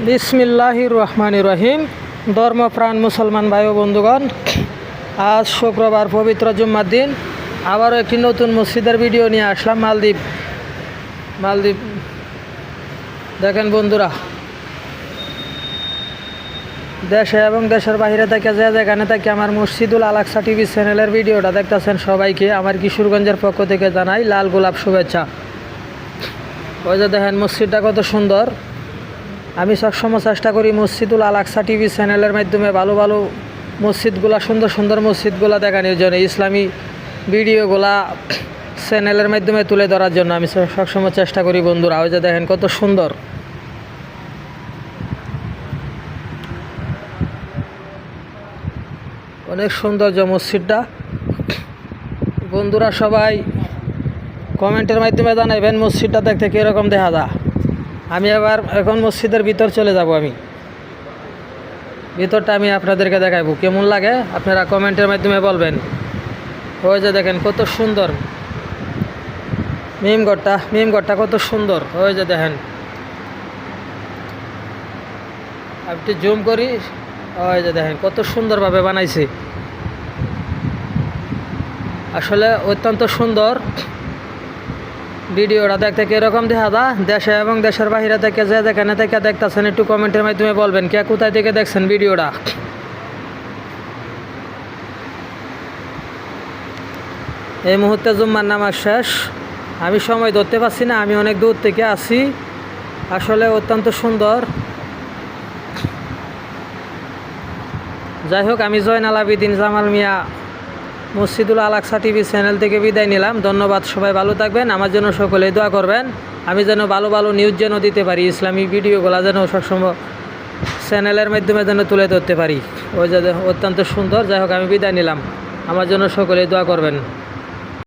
বিসমিল্লাহির রহমানির রহিম। ধর্মপ্রাণ মুসলমান ভাই ও বন্ধুগণ, আজ শুক্রবার পবিত্র জুম্মার দিন আবারও একটি নতুন মসজিদের ভিডিও নিয়ে আসলাম। মালদ্বীপ দেখেন বন্ধুরা, দেশে এবং দেশের বাইরে থেকে যেখানে থেকে আমার মসজিদুল আলাকসা টিভি চ্যানেলের ভিডিওটা দেখতেছেন সবাইকে আমার কিশোরগঞ্জের পক্ষ থেকে জানাই লাল গোলাপ শুভেচ্ছা। ওই যে দেখেন মসজিদটা কত সুন্দর। আমি সবসময় চেষ্টা করি মসজিদুল আলাকসা টিভি চ্যানেলের মাধ্যমে ভালো ভালো মসজিদগুলা, সুন্দর সুন্দর মসজিদগুলা দেখানোর জন্য, ইসলামী ভিডিওগুলা চ্যানেলের মাধ্যমে তুলে ধরার জন্য আমি সবসময় চেষ্টা করি বন্ধুরা। ওই যে দেখেন কত সুন্দর, অনেক সৌন্দর্য মসজিদটা। বন্ধুরা সবাই কমেন্টের মাধ্যমে জানাবেন মসজিদটা দেখতে কীরকম দেখা যায়। আমি এখন মসজিদের ভিতর চলে যাব। ভিতরটা আমি আপনাদেরকে দেখাবো, কেমন লাগে আপনারা কমেন্টের মাধ্যমে বলবেন। ওই যে দেখেন কত সুন্দর মিমগড়টা কত সুন্দর। ওই যে দেখেন, আপনি জুম করি, ওই যে দেখেন কত সুন্দরভাবে বানাইছে, আসলে অত্যন্ত সুন্দর। ভিডিওটা দেখতে কীরকম দেখা যায়, দেশে এবং দেশের বাইরে থেকে যেখানে থেকে দেখতেছেন একটু কমেন্টের মাধ্যমে বলবেন কে কোথায় থেকে দেখছেন ভিডিওটা। এই মুহূর্তে জুম্মার নামাজ শেষ, আমি সময় ধরতে পারছি না, আমি অনেক দূর থেকে আসি। আসলে অত্যন্ত সুন্দর। যাই হোক, আমি জয়নাল আবেদিন জামাল মিয়া মসজিদুল আলাকসা টিভি চ্যানেল থেকে বিদায় নিলাম। ধন্যবাদ, সবাই ভালো থাকবেন, আমার জন্য সকলেই দোয়া করবেন। আমি যেন ভালো ভালো নিউজ যেন দিতে পারি, ইসলামী ভিডিওগুলো যেন সবসময় চ্যানেলের মাধ্যমে যেন তুলে ধরতে পারি। ওই যে অত্যন্ত সুন্দর। যাই হোক, আমি বিদায় নিলাম, আমার জন্য সকলেই দোয়া করবেন।